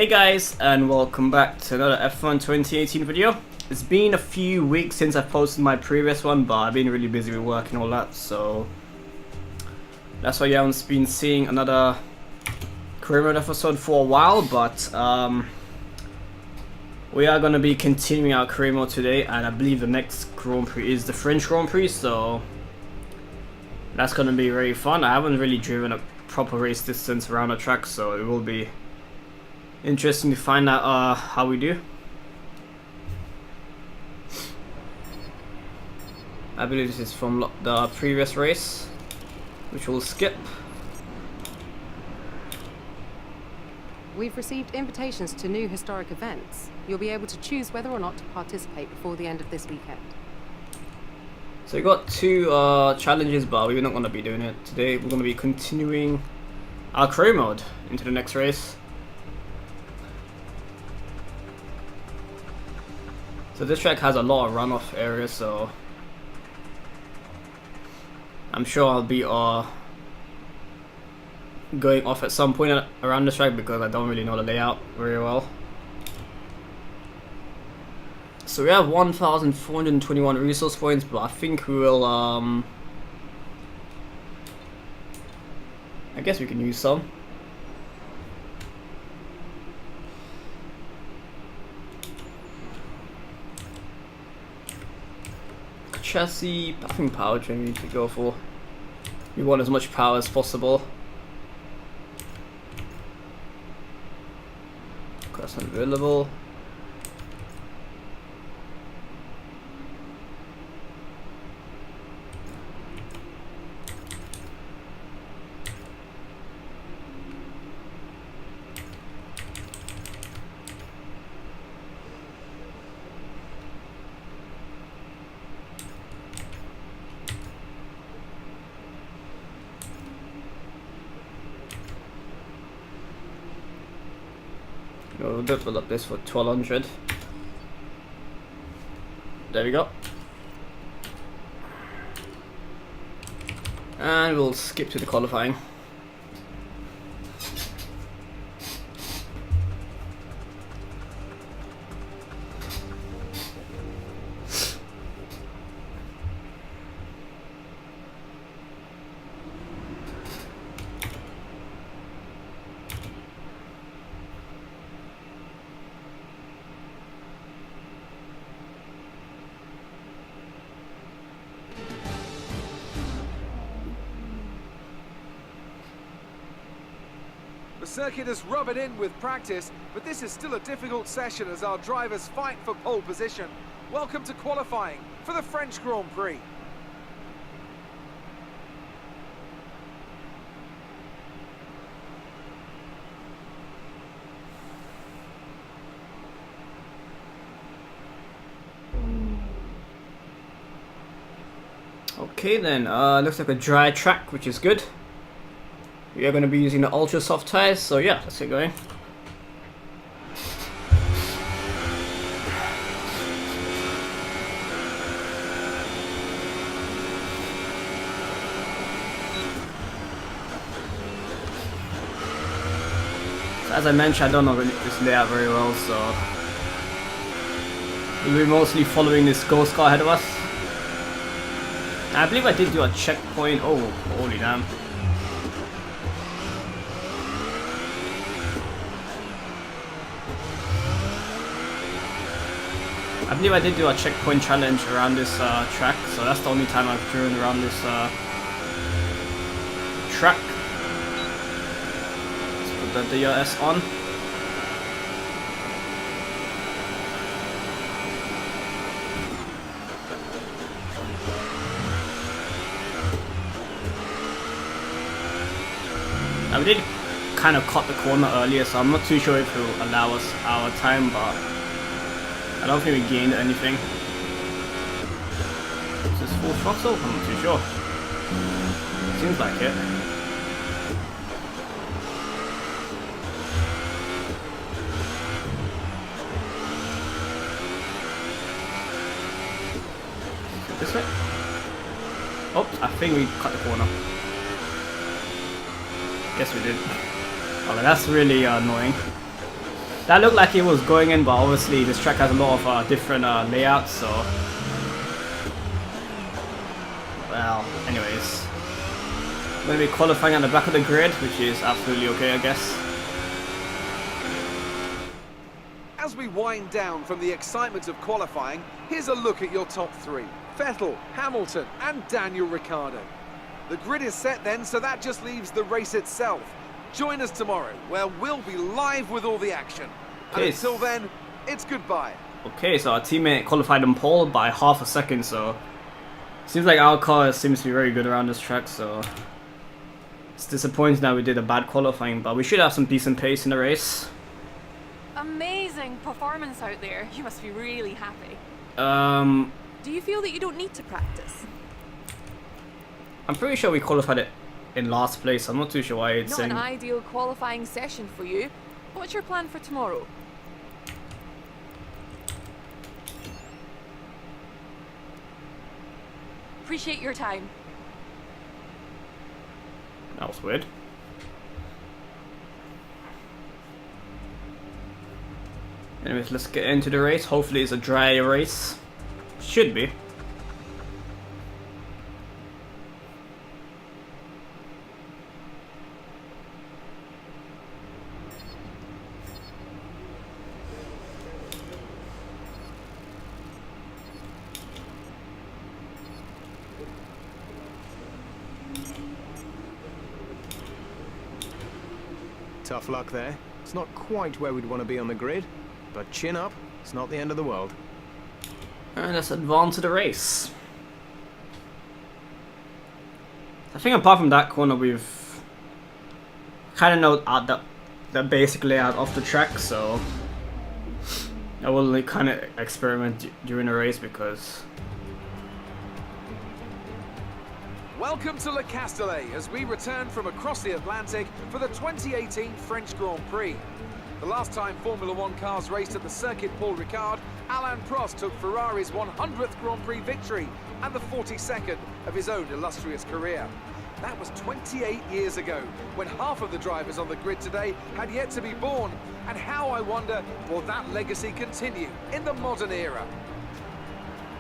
Hey guys, and welcome back to another F1 2018 video. It's been a few weeks since I posted my previous one, but I've been really busy with work and all that, so that's why you haven't been seeing another career mode episode for a while. But we are going to be continuing our career mode today, and I believe the next Grand Prix is the French Grand Prix, so that's going to be very fun. I haven't really driven a proper race distance around the track, so it will be interesting to find out how we do. I believe this is from the previous race, which we'll skip. We've received invitations to new historic events. You'll be able to choose whether or not to participate before the end of this weekend. So we got two challenges, but we're not going to be doing it today. We're going to be continuing our career mode into the next race. So this track has a lot of runoff areas, so I'm sure I'll be going off at some point around this track because I don't really know the layout very well. So we have 1,421 resource points, but I think we will I guess we can use some. Chassis, I think powertrain we need to go for. We want as much power as possible. That's unavailable. We'll develop this for 1200. There we go. And we'll skip to the qualifying. The circuit is rubbing in with practice, but this is still a difficult session as our drivers fight for pole position. Welcome to qualifying for the French Grand Prix. Okay then, looks like a dry track, which is good. We are going to be using the ultra soft tires, so yeah, let's get going. So as I mentioned, I don't know this layout very well, so we'll be mostly following this ghost car ahead of us. I believe I did do a checkpoint. Oh, holy damn. I believe I did do a checkpoint challenge around this track, so that's the only time I've driven around this track. Let's put the DRS on. Now we did kind of cut the corner earlier, so I'm not too sure if it will allow us our time, but I don't think we gained anything. Is this full throttle? I'm not too sure. Seems like it. This way? Oh, I think we cut the corner. Guess we did. Oh, that's really annoying. That looked like it was going in, but obviously this track has a lot of different layouts, so... Well, anyways. I'm going to be qualifying at the back of the grid, which is absolutely okay, I guess. As we wind down from the excitement of qualifying, here's a look at your top three. Vettel, Hamilton and Daniel Ricciardo. The grid is set then, so that just leaves the race itself. Join us tomorrow, where we'll be live with all the action. Okay. And until then, it's goodbye. Okay, so our teammate qualified on pole by half a second, so... Seems like our car seems to be very good around this track, so... It's disappointing that we did a bad qualifying, but we should have some decent pace in the race. Amazing performance out there. You must be really happy. Do you feel that you don't need to practice? I'm pretty sure we qualified it in last place. I'm not too sure why it's Not saying... an ideal qualifying session for you. What's your plan for tomorrow? Appreciate your time. That was weird. Anyways, let's get into the race. Hopefully it's a dry race. Should be. Tough luck there. It's not quite where we'd want to be on the grid, but chin up, it's not the end of the world. And let's advance to the race. I think apart from that corner, we've kind of know the basic layout of the track, so I will kind of experiment during the race because... Welcome to Le Castellet as we return from across the Atlantic for the 2018 French Grand Prix. The last time Formula One cars raced at the circuit Paul Ricard, Alain Prost took Ferrari's 100th Grand Prix victory and the 42nd of his own illustrious career. That was 28 years ago, when half of the drivers on the grid today had yet to be born. And how, I wonder, will that legacy continue in the modern era?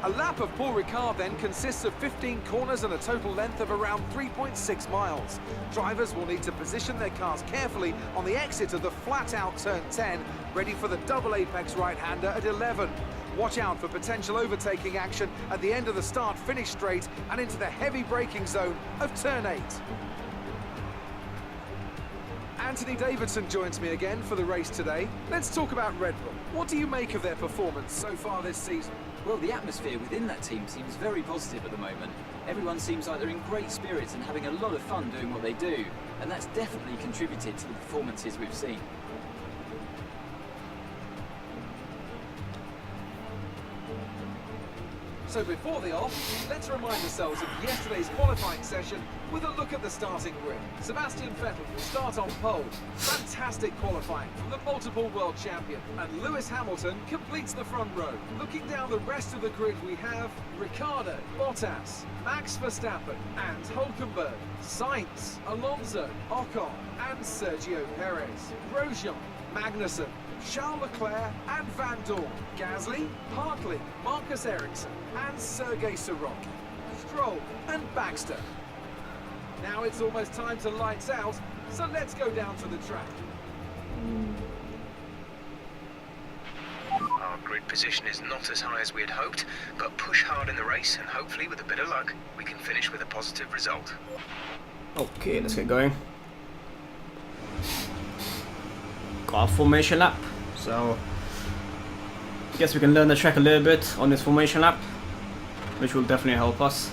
A lap of Paul Ricard then consists of 15 corners and a total length of around 3.6 miles. Drivers will need to position their cars carefully on the exit of the flat-out turn 10, ready for the double apex right-hander at 11. Watch out for potential overtaking action at the end of the start-finish straight and into the heavy braking zone of turn 8. Anthony Davidson joins me again for the race today. Let's talk about Red Bull. What do you make of their performance so far this season? Well, the atmosphere within that team seems very positive at the moment. Everyone seems like they're in great spirits and having a lot of fun doing what they do, and that's definitely contributed to the performances we've seen. So before the off, let's remind ourselves of yesterday's qualifying session with a look at the starting grid. Sebastian Vettel will start on pole. Fantastic qualifying from the multiple world champion. And Lewis Hamilton completes the front row. Looking down the rest of the grid, we have Ricciardo, Bottas, Max Verstappen and Hülkenberg, Sainz, Alonso, Ocon and Sergio Perez, Grosjean, Magnussen, Charles Leclerc and Van Dorn, Gasly, Hartley, Marcus Ericsson and Sergei Sorokin, Stroll and Baxter. Now it's almost time to lights out, so let's go down to the track. Our grid position is not as high as we had hoped, but push hard in the race and hopefully with a bit of luck we can finish with a positive result. Okay, let's get going. Got a formation lap, so I guess we can learn the track a little bit on this formation lap, which will definitely help us.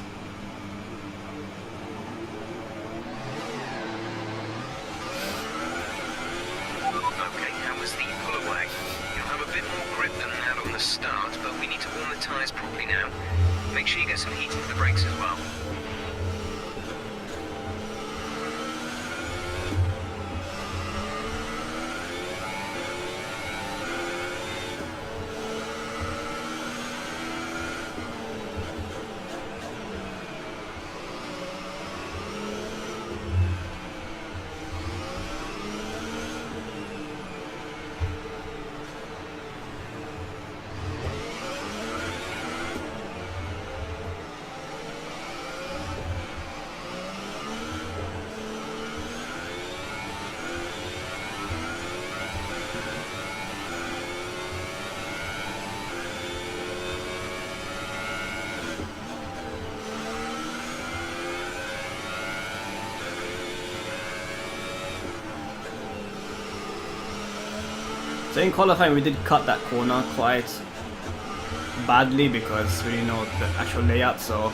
Okay, how was the pull away? You'll have a bit more grip than that on the start, but we need to warm the tyres properly now. Make sure you get some heat into the brakes as well. So in qualifying we did cut that corner quite badly because we didn't know the actual layout, so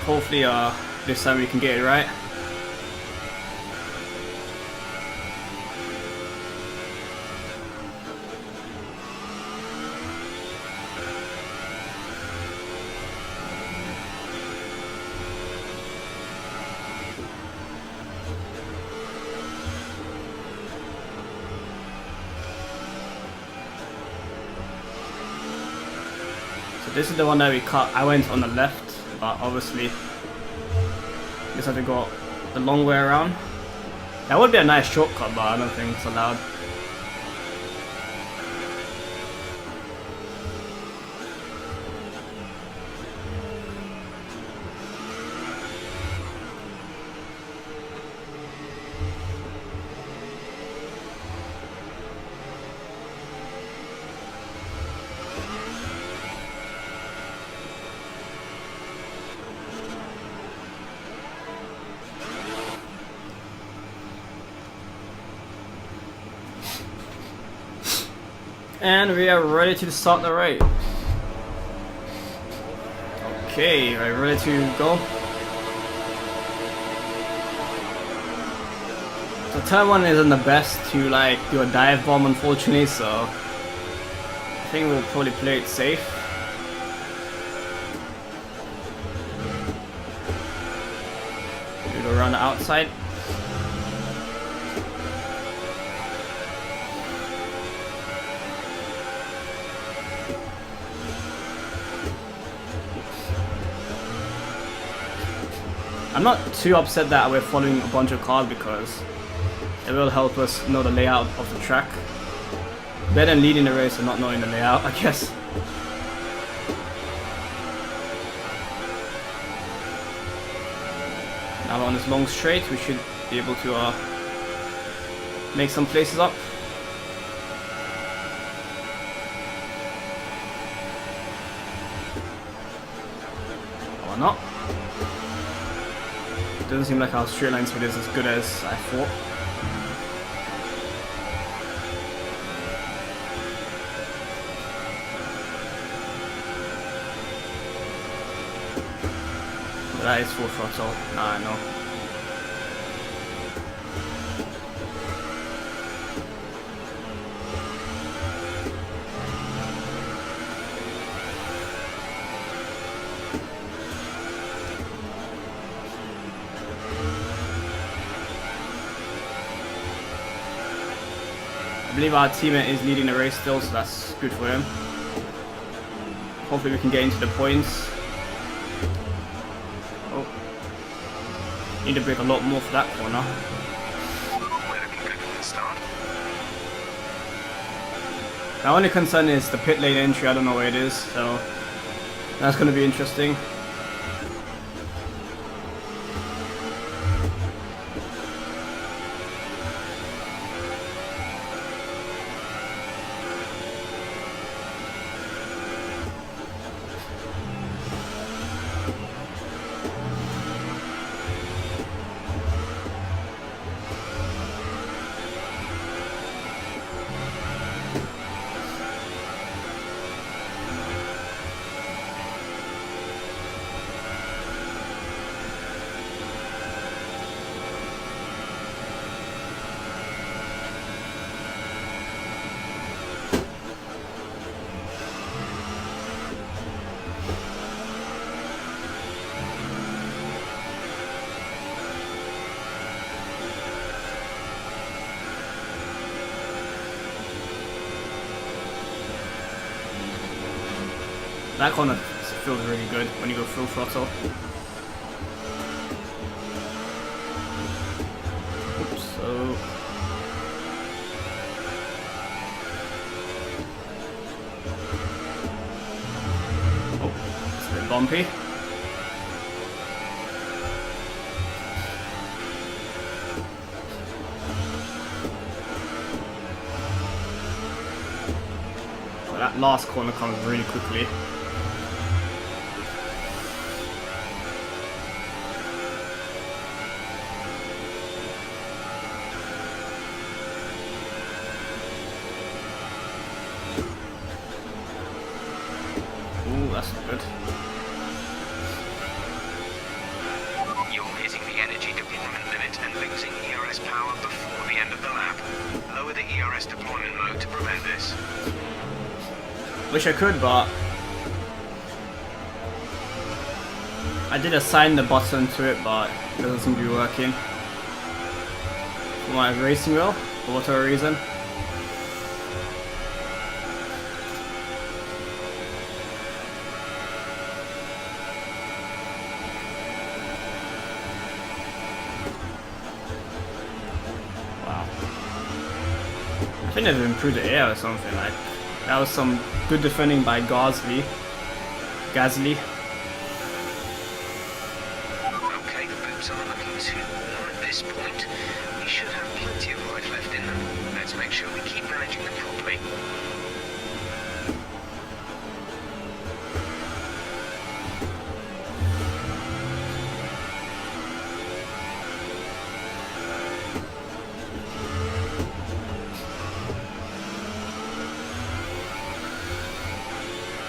hopefully this time we can get it right. This is the one that we cut. I went on the left, but obviously just have to go the long way around. That would be a nice shortcut, but I don't think it's allowed. And we are ready to start the race. Okay, are you ready to go? So turn 1 isn't the best to like do a dive bomb, unfortunately, so I think we'll probably play it safe. We'll go around the outside. I'm not too upset that we're following a bunch of cars because it will help us know the layout of the track. Better than leading the race and not knowing the layout, I guess. Now on this long straight we should be able to make some places up. Or not. Doesn't seem like our straight line speed is as good as I thought. But that is full throttle. Nah, I know. I believe our teammate is leading the race still, so that's good for him. Hopefully we can get into the points. Oh. Need to brake a lot more for that corner. We're looking good from the start. My only concern is the pit lane entry, I don't know where it is, so that's going to be interesting. That corner feels really good when you go full throttle. Oops, so... Oh, it's a bit bumpy. So that last corner comes really quickly. Ooh, that's good. You're hitting the energy deployment limit and losing ERS power before the end of the lap. Lower the ERS deployment mode to prevent this. Wish I could, but I did assign the button to it, but it doesn't seem to be working. For my racing wheel, for whatever reason. Wow. I think they've improved the air or something. Like that was some good defending by Gasly. Okay, the boots aren't looking too warm at this point. We should have plenty of life left in them. Let's make sure we keep managing them properly.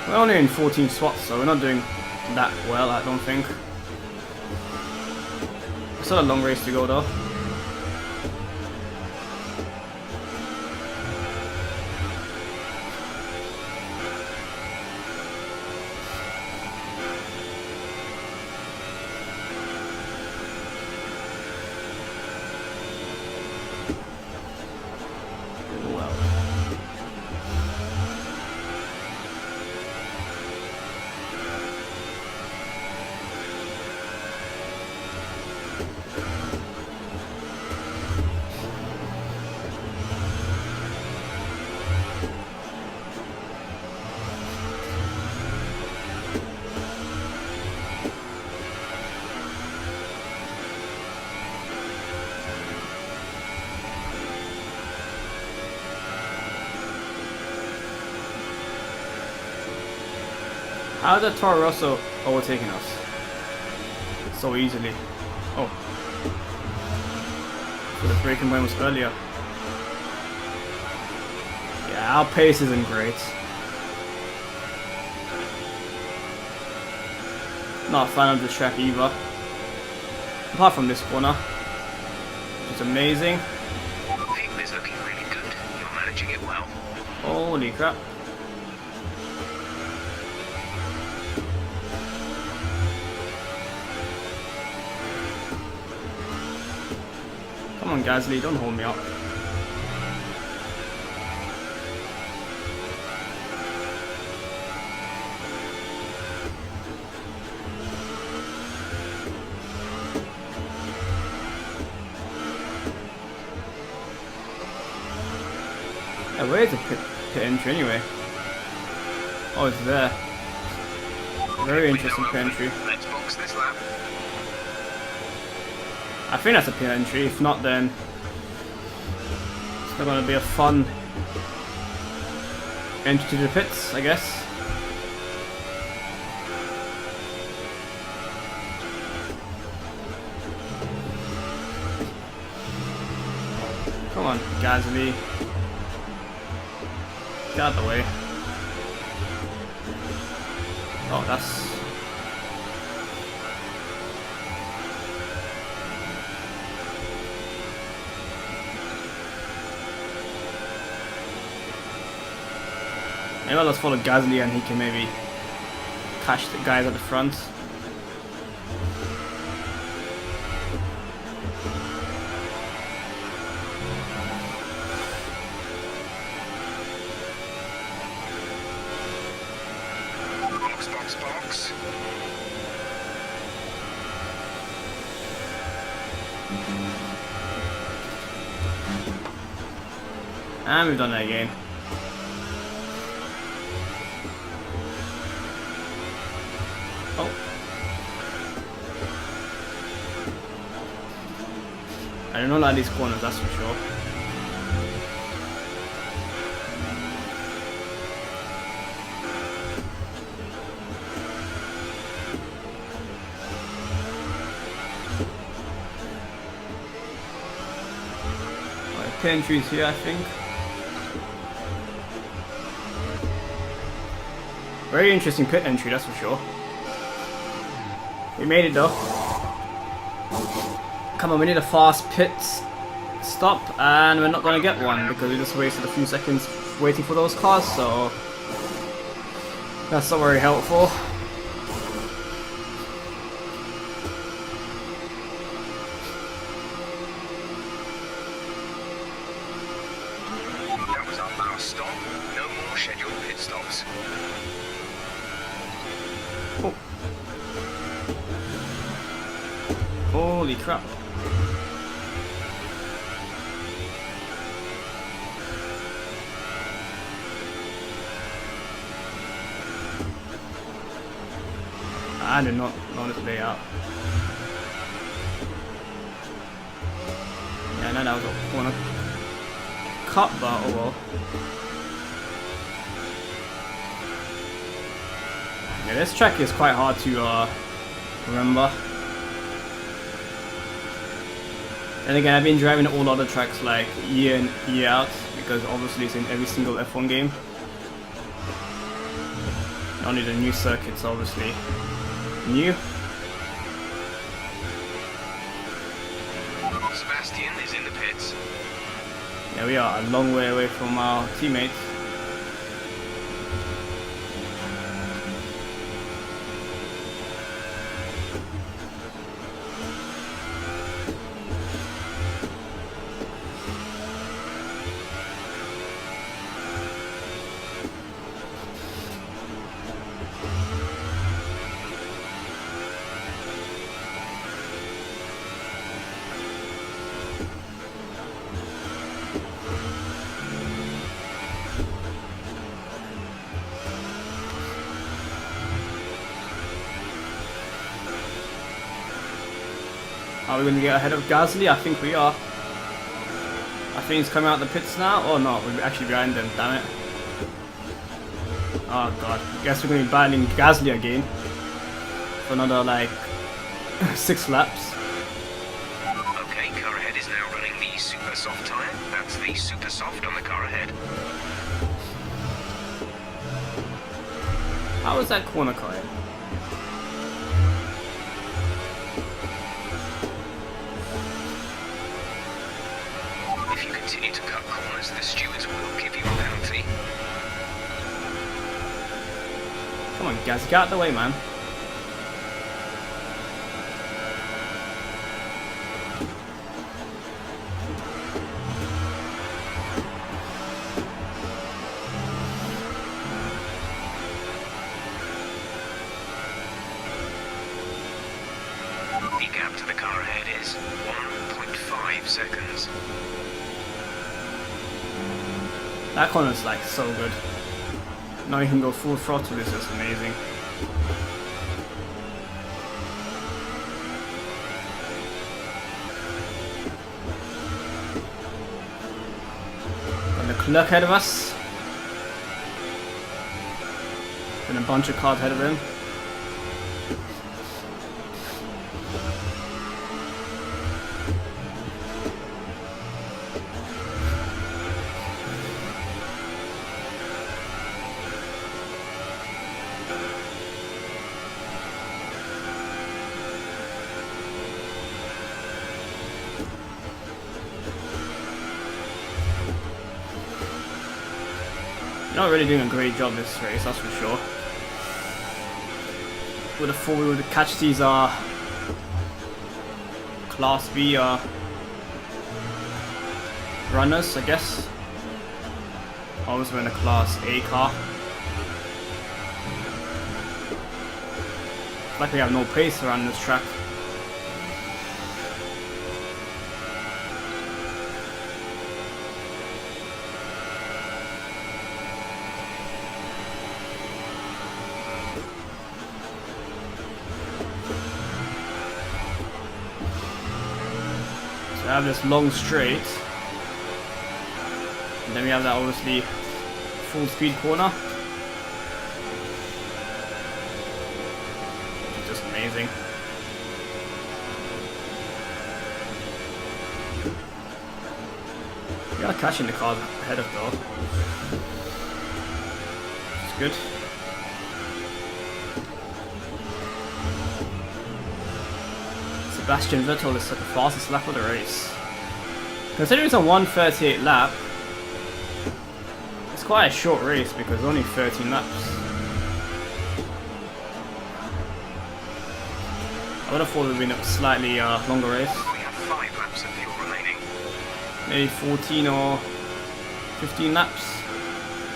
We're only in 14 spots, so we're not doing that well, I don't think. Still a long race to go though. How is the Toro Rosso overtaking us so easily? Oh, so the braking point was earlier. Yeah, our pace isn't great. Not a fan of the track either. Apart from this corner, it's amazing. Vehicle is looking really good. You're managing it well. Holy crap. Come on, Gasly, don't hold me up. Yeah, where's the pit entry anyway? Oh, it's there. Very interesting pit entry. Let's box this lap. I think that's a pit entry. If not, then it's not going to be a fun entry to the pits, I guess. Come on, Gasly. Get out of the way. Oh, that's... Maybe let's follow Gasly and he can maybe catch the guys at the front. Box. And we've done it again. Oh. I don't know like these corners, that's for sure. Entries here, I think. Very interesting pit entry, that's for sure. We made it though. Come on, we need a fast pit stop, and we're not gonna get one because we just wasted a few seconds waiting for those cars, so that's not very helpful. That was our last stop. No more scheduled pit stops. Oh. Holy crap. I did not know this layout. Yeah, I know that was a corner cut, but oh well. Yeah, this track is quite hard to remember. And again, I've been driving all other tracks like year in, year out, because obviously it's in every single F1 game. Only the new circuits obviously new. Sebastian is in the pits. Yeah, we are a long way away from our teammates. Are we going to get ahead of Gasly? I think we are. I think he's coming out the pits now. Oh no, we're actually behind them, damn it. Oh god, guess we're going to be battling Gasly again for another like 6 laps. Okay, car ahead is now running the super soft tyre. That's the super soft on the car ahead. How was that corner car? If you continue to cut corners, the stewards will give you a penalty. Come on, Gaz, get out of the way, man. The gap to the car ahead is 1.5 seconds. That corner's like so good. Now you can go full throttle, this is amazing. And the clerk ahead of us. And a bunch of cars ahead of him. Not really doing a great job this race, that's for sure. Would have thought we would catch these Class B runners, I guess. Obviously we're in a Class A car. Like we have no pace around this track. We have this long straight, and then we have that obviously full speed corner. Just amazing. We are catching the cars ahead of though. It's good. Sebastian Vettel is the fastest lap of the race. Considering it's a 1:38 lap, it's quite a short race because only 13 laps. I would have thought it would have been a slightly longer race. We have 5 laps of fuel remaining. Maybe 14 or 15 laps.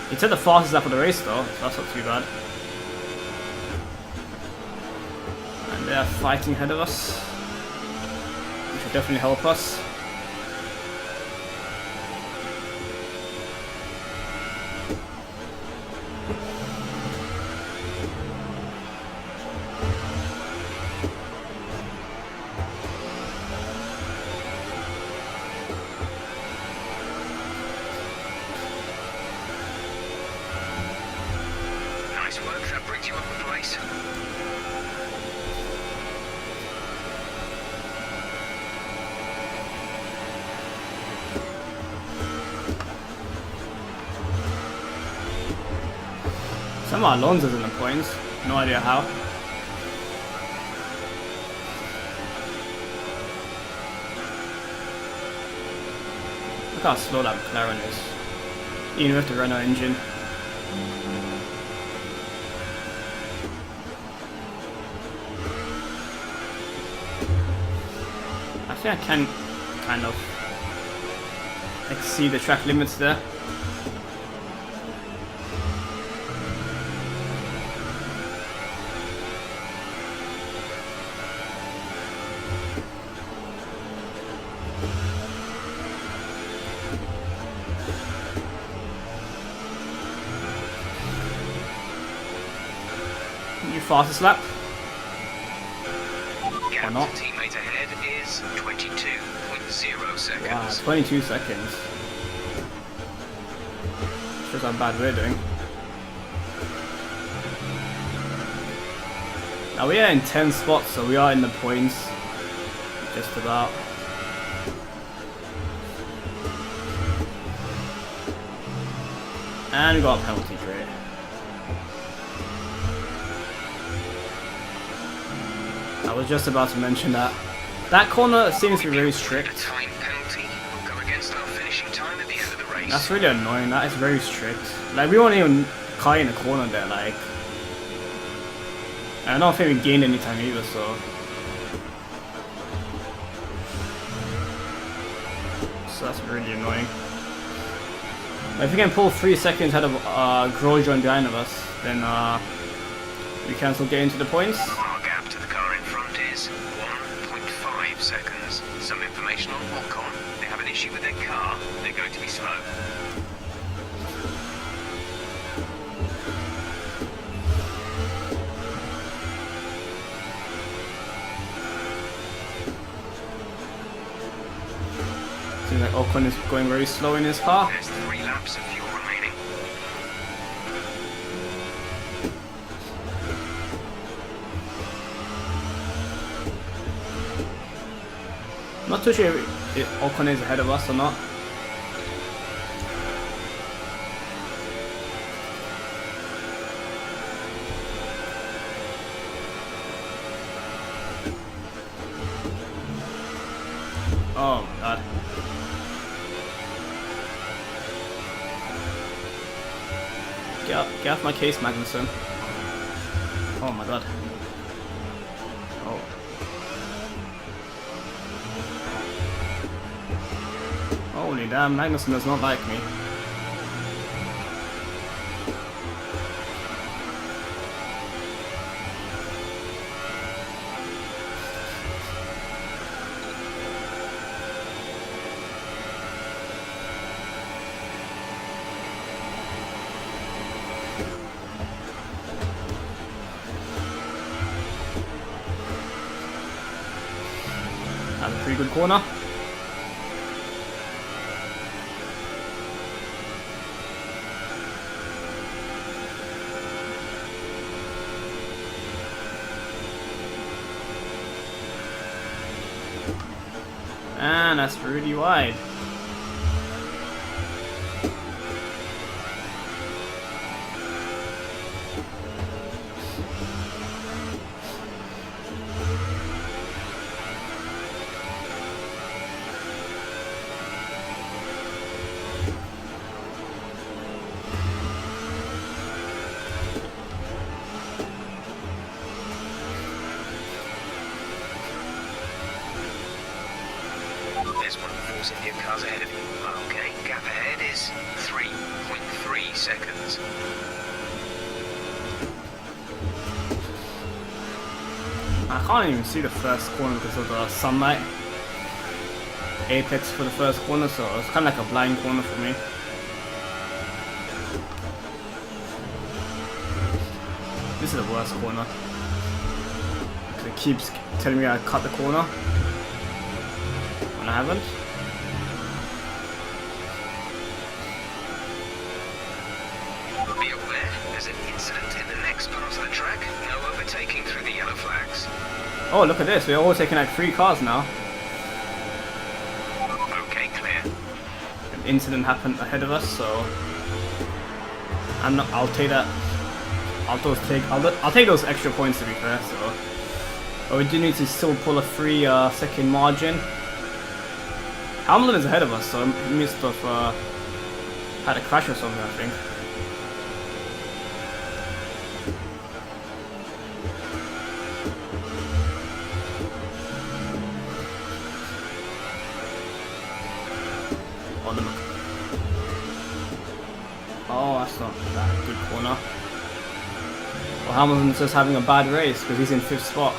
He took the fastest lap of the race though, so that's not too bad. And they are fighting ahead of us, which will definitely help us. Nice work, that brings you up a place. Somehow Alonso's in the points, no idea how. Look how slow that McLaren is, even with the Renault engine. I think I can kind of exceed the track limits there. New fastest lap. Gap not? to teammate ahead is 22.0 seconds. Wow, 22 seconds. Shows how bad we're doing. Now we are in 10 spots, so we are in the points. Just about. And we got a penalty crate. I was just about to mention that. That corner seems to be very A strict. time penalty will go against our finishing time at the end of the race. That's really annoying. That is very strict. Like, we weren't even caught in the corner there, like. And I don't think we gained any time either, so. So that's really annoying. But if we can pull 3 seconds ahead of Grosjean behind of us, then we can still get into the points. Our gap to the car in front is 1.5 seconds. Some information on Ocon. They have an issue with their car. They're going to be slow. Seems like Ocon is going very slow in his car. There's 3 laps of fuel remaining. I'm not too sure if Ocon is ahead of us or not. Oh my god. Get off my case, Magnussen. Oh my god. Oh. Holy damn, Magnussen does not like me. That's a pretty good corner. And that's really wide. There's one of the Force India cars ahead of you. Okay, gap ahead is 3.3 seconds. I can't even see the first corner because of the sunlight. Apex for the first corner, so it's kind of like a blind corner for me. This is the worst corner. It keeps telling me I cut the corner when I haven't. Be aware, there's an incident in the next part of the track. No overtaking through the yellow flags. Oh, look at this. We're all taking like 3 cars now. Okay, clear. An incident happened ahead of us, so I'll take that. I'll take those extra points, to be fair. So, but we do need to still pull a 3-second margin. Hamilton is ahead of us, so he must have had a crash or something, I think. Oh, that's not that good corner. Well, Hamilton's just having a bad race because he's in 5th spot.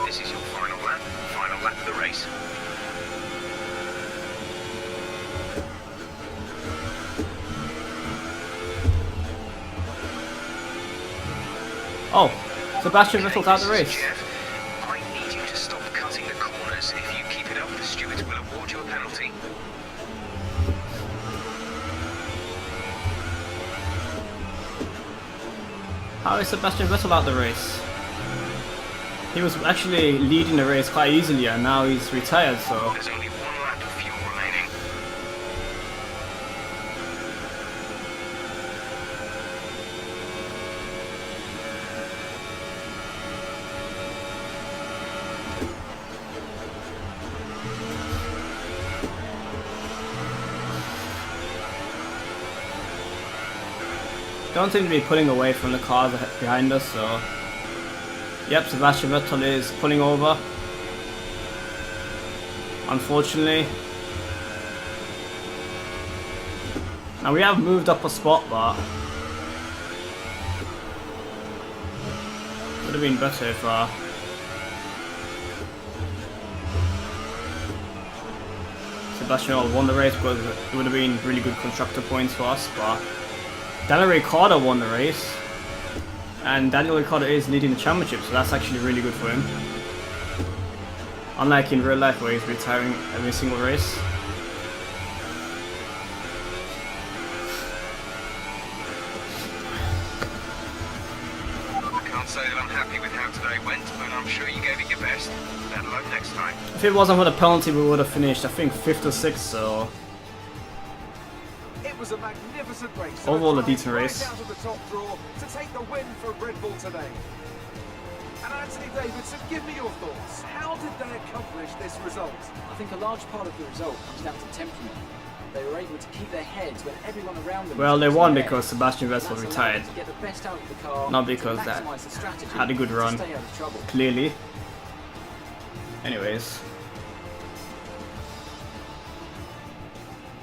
This is your final lap of the race. Oh, Sebastian Vettel's out of the race. Jeff, I need you to stop cutting the corners. If you keep it up, the stewards will award you a penalty. How is Sebastian Vettel out of the race? He was actually leading the race quite easily and now he's retired, so... There's only 1 lap of fuel remaining. Don't seem to be pulling away from the cars behind us, so... Yep, Sebastian Vettel is pulling over. Unfortunately. Now we have moved up a spot, but... would have been better if... Sebastian Vettel won the race because it would have been really good constructor points for us, but... Daniel Ricciardo won the race. And Daniel Ricciardo is leading the championship, so that's actually really good for him. Unlike in real life where he's retiring every single race. I can't say that I'm happy with how today went, but I'm sure you gave it your best. Better luck next time. If it wasn't for the penalty, we would have finished, I think, 5th or 6th, so... It was a magnificent race. Overall, a decent race. Right out of the top draw to take the win for Red Bull today. And Anthony Davidson, give me your thoughts. How did they accomplish this result? I think a large part of the result comes down to temperament. They were able to keep their heads when everyone around them... Well, they won because Sebastian Vettel retired. To get the best out of the car, Not because that had a good run, clearly. Anyways.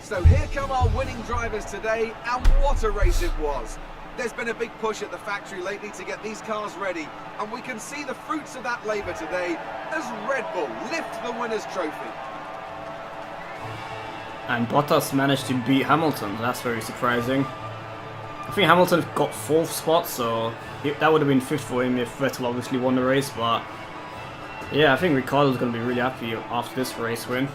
So here come our winning drivers today, and what a race it was. There's been a big push at the factory lately to get these cars ready, and we can see the fruits of that labour today as Red Bull lift the winner's trophy. And Bottas managed to beat Hamilton, that's very surprising. I think Hamilton got 4th spot, so that would have been 5th for him if Vettel obviously won the race, but... yeah, I think Ricciardo's going to be really happy after this race win.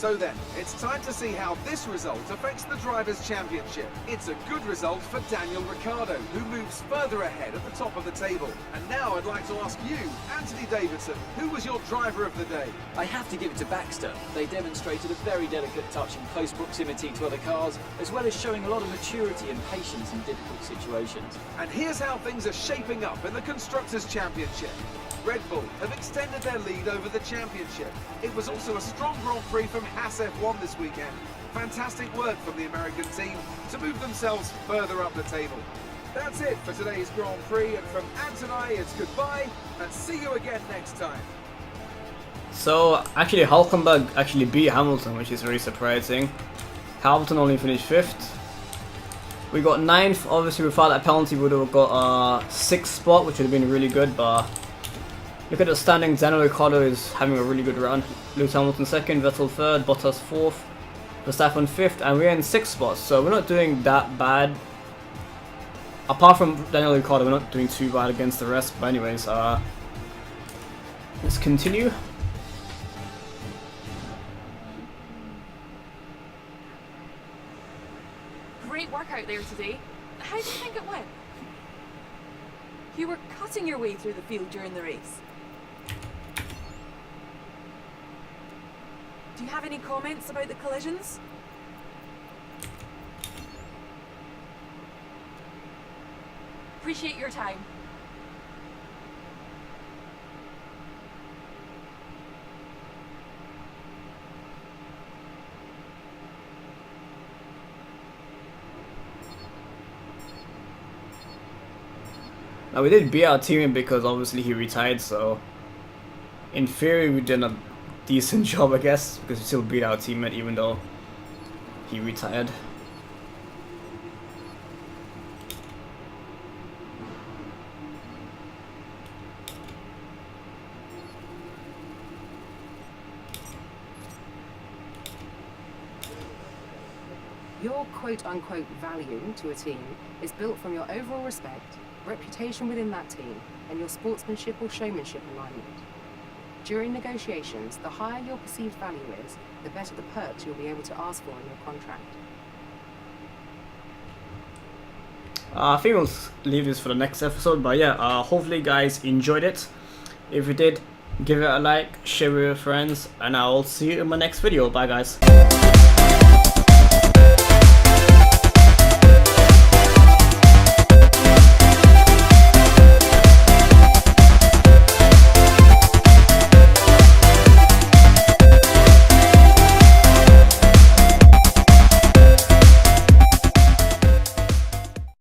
So then, it's time to see how this result affects the Drivers' Championship. It's a good result for Daniel Ricciardo, who moves further ahead at the top of the table. And now I'd like to ask you, Anthony Davidson, who was your driver of the day? I have to give it to Baxter. They demonstrated a very delicate touch in close proximity to other cars, as well as showing a lot of maturity and patience in difficult situations. And here's how things are shaping up in the Constructors' Championship. Red Bull have extended their lead over the championship. It was also a strong Grand Prix from Haas F1 this weekend. Fantastic work from the American team to move themselves further up the table. That's it for today's Grand Prix, and from Ant and I, it's goodbye, and see you again next time. So actually Hülkenberg actually beat Hamilton, which is very surprising. Hamilton only finished 5th. We got 9th, obviously without that penalty we would have got a 6th spot, which would have been really good, but look at the standings. Daniel Ricciardo is having a really good run. Lewis Hamilton 2nd, Vettel 3rd, Bottas 4th, Verstappen 5th, and we're in 6th spots, so we're not doing that bad. Apart from Daniel Ricciardo, we're not doing too bad against the rest, but anyways, let's continue. Great work out there today. How do you think it went? You were cutting your way through the field during the race. Do you have any comments about the collisions? Appreciate your time. Now we did beat our teammate because obviously he retired, so in theory we did a decent job, I guess, because we still beat our teammate even though he retired. Your quote-unquote value to a team is built from your overall respect, reputation within that team, and your sportsmanship or showmanship alignment. During negotiations, the higher your perceived value is, the better the perks you'll be able to ask for in your contract. I think we'll leave this for the next episode, but yeah, hopefully you guys enjoyed it. If you did, give it a like, share with your friends, and I'll see you in my next video. Bye guys.